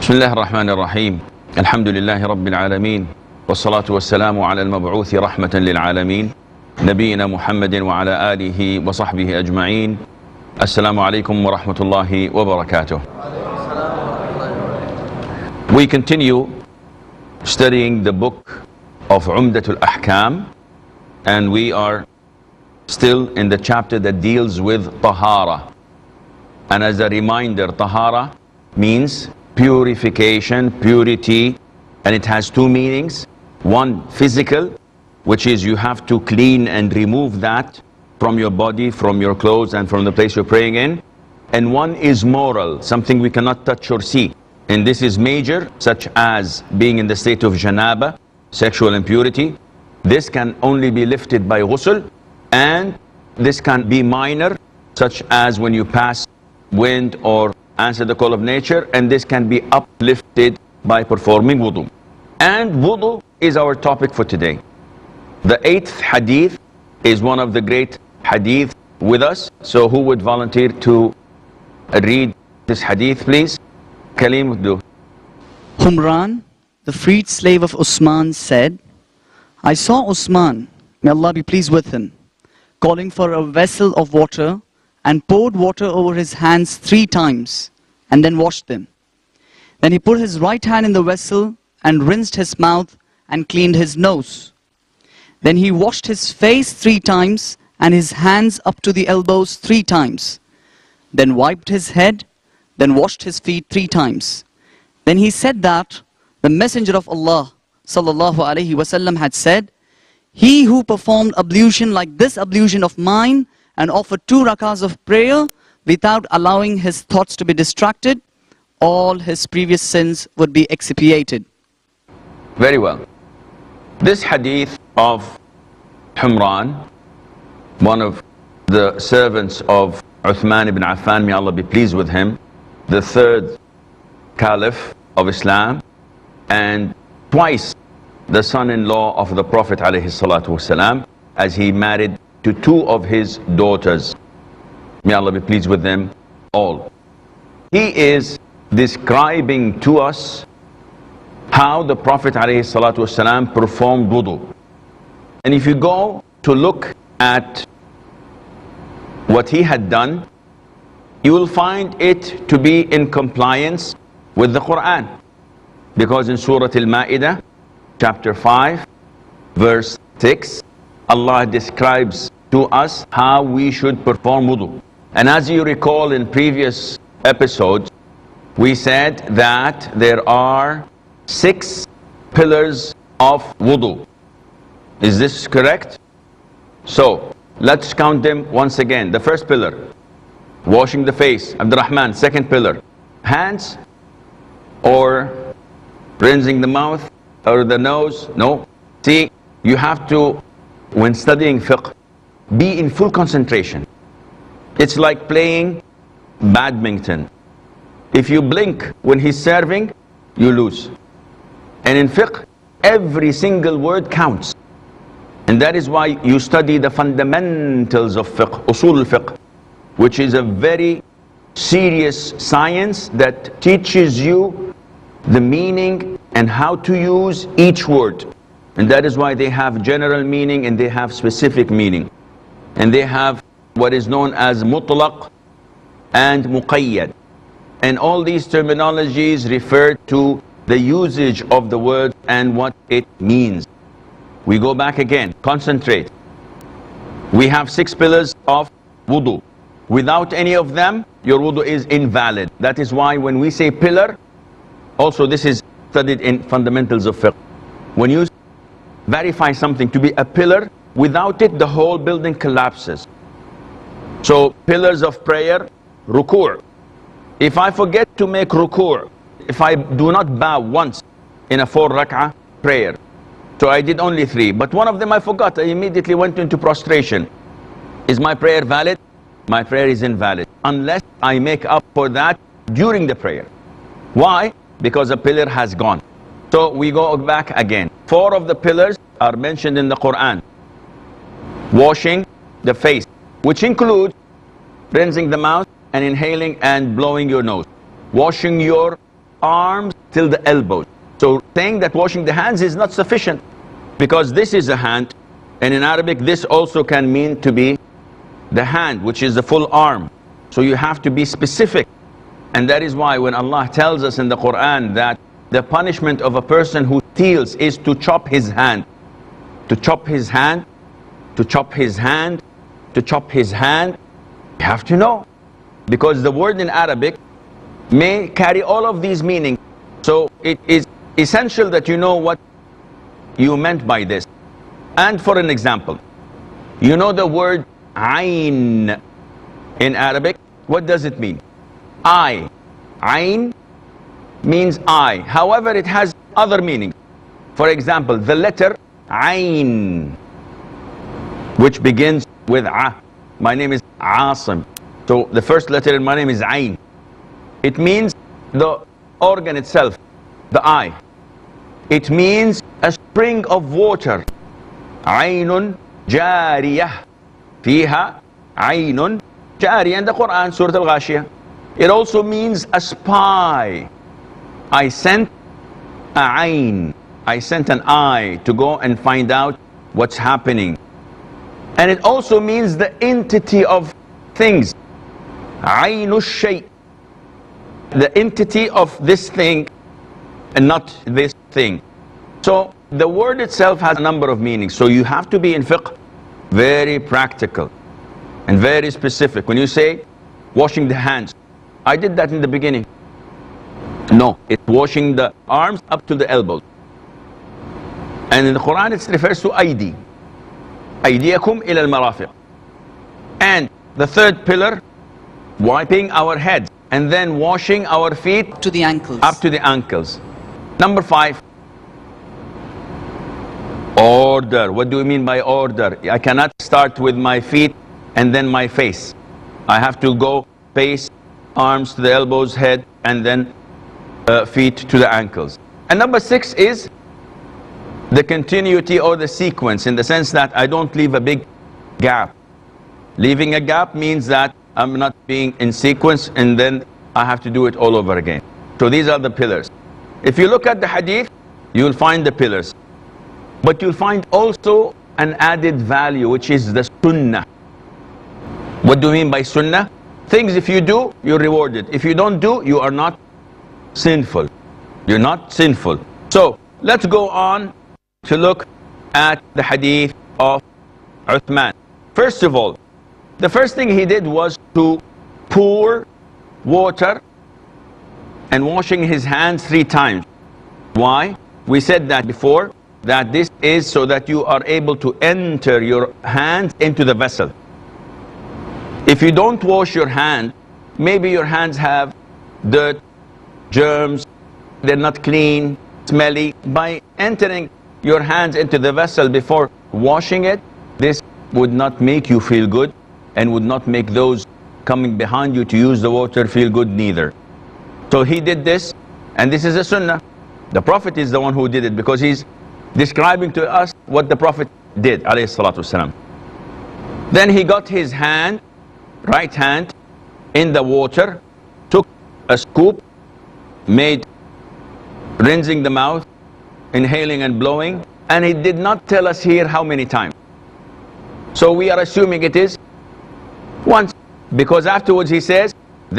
بسم الله الرحمن الرحيم الحمد لله رب العالمين والصلاة والسلام على المبعوث رحمة للعالمين نبينا محمد وعلى آله وصحبه أجمعين. السلام عليكم ورحمة الله وبركاته. We continue studying the book of Umdatul Ahkaam, and we are still in the chapter that deals with Tahara. And as a reminder, Tahara means purification, purity, and it has two meanings. One, physical, which is you have to clean and remove that from your body, from your clothes, and from the place you're praying in. And one is moral, something we cannot touch or see. And this is major, such as being in the state of janaba, sexual impurity. This can only be lifted by ghusl, and this can be minor, such as when you pass wind or answer the call of nature, and this can be uplifted by performing wudu. And wudu is our topic for today. The 8th hadith is one of the great hadith with us. So who would volunteer to read this hadith, please? Hakeem would do. Humran, the freed slave of Usman, said, I saw Usman, may Allah be pleased with him, calling for a vessel of water, and poured water over his hands 3 times, and then washed them. Then he put his right hand in the vessel, and rinsed his mouth, and cleaned his nose. Then he washed his face 3 times, and his hands up to the elbows 3 times. Then wiped his head, then washed his feet 3 times. Then he said that the Messenger of Allah sallallahu alaihi wasallam had said, he who performed ablution like this ablution of mine, and offered 2 rakahs of prayer without allowing his thoughts to be distracted, all his previous sins would be expiated. Very well. This hadith of Humran, one of the servants of Uthman ibn Affan, may Allah be pleased with him, the 3rd caliph of Islam, and twice the son-in-law of the Prophet alayhi salatu wasalam, as he married to 2 of his daughters. May Allah be pleased with them all. He is describing to us how the Prophet ﷺ performed wudu. And if you go to look at what he had done, you will find it to be in compliance with the Quran. Because in Surah Al-Ma'idah, chapter 5, verse 6, Allah describes to us how we should perform wudu. And as you recall in previous episodes, we said that there are 6 pillars of wudu. Is this correct? So let's count them once again. The first pillar, washing the face, Abdurrahman. Second pillar, hands or rinsing the mouth or the nose. No. See, you have to, when studying fiqh, be in full concentration. It's like playing badminton. If you blink when he's serving, you lose. And in fiqh, every single word counts. And that is why you study the fundamentals of fiqh, usul al-fiqh, which is a very serious science that teaches you the meaning and how to use each word. And that is why they have general meaning and they have specific meaning. And they have what is known as mutlaq and muqayyad. And all these terminologies refer to the usage of the word and what it means. We go back again, concentrate. We have 6 pillars of wudu. Without any of them, your wudu is invalid. That is why when we say pillar, also this is studied in fundamentals of fiqh. When you verify something to be a pillar, without it the whole building collapses. So pillars of prayer, ruku'. If I forget to make ruku', if I do not bow once in a 4 rak'ah prayer, so I did only 3, but one of them I forgot, I immediately went into prostration. Is my prayer valid? My prayer is invalid unless I make up for that during the prayer. Why? Because a pillar has gone. So we go back again. 4 of the pillars are mentioned in the Quran. Washing the face, which includes rinsing the mouth and inhaling and blowing your nose. Washing your arms till the elbows. So saying that washing the hands is not sufficient, because this is a hand, and in Arabic this also can mean to be the hand, which is the full arm. So you have to be specific. And that is why when Allah tells us in the Quran that the punishment of a person who steals is to chop his hand, to chop his hand, to chop his hand, to chop his hand, you have to know, because the word in Arabic may carry all of these meanings. So it is essential that you know what you meant by this. And for an example, you know the word ayn in Arabic. What does it mean? Eye. Ayn means eye. However, it has other meanings. For example, the letter ayn, which begins with a. My name is Asim. So the first letter in my name is ayn. It means the organ itself, the eye. It means a spring of water. Aynun jariyah. Fiha aynun jariyah. In the Quran, Surah Al-Ghashiyah. It also means a spy. I sent a ayn. I sent an eye to go and find out what's happening. And it also means the entity of things. Aynu shay. The entity of this thing and not this thing. So the word itself has a number of meanings. So you have to be in fiqh very practical and very specific. When you say washing the hands, I did that in the beginning. No, it's washing the arms up to the elbows. And in the Quran it refers to aidi. Aydiyakum ila al-marafiq. And the third pillar, wiping our heads and then washing our feet to the ankles. Up to the ankles. Number 5, order. What do we mean by order? I cannot start with my feet and then my face. I have to go face, arms to the elbows, head, and then feet to the ankles. And number 6 is the continuity or the sequence, in the sense that I don't leave a big gap. Leaving a gap means that I'm not being in sequence, and then I have to do it all over again. So these are the pillars. If you look at the hadith, you'll find the pillars. But you'll find also an added value, which is the sunnah. What do we mean by sunnah? Things if you do, you're rewarded. If you don't do, you are not sinful. You're not sinful. So let's go on to look at the hadith of Uthman. First of all, the first thing he did was to pour water and washing his hands 3 times. Why? We said that before, that this is so that you are able to enter your hands into the vessel. If you don't wash your hand, maybe your hands have dirt, germs, they're not clean, smelly. By entering your hands into the vessel before washing it, this would not make you feel good and would not make those coming behind you to use the water feel good neither. So he did this, and this is a sunnah. The Prophet is the one who did it, because he's describing to us what the Prophet did, alayhi salatu wasalam. Then he got his hand, right hand, in the water, took a scoop, made rinsing the mouth, inhaling and blowing, and he did not tell us here how many times. So we are assuming it is once, because afterwards he says,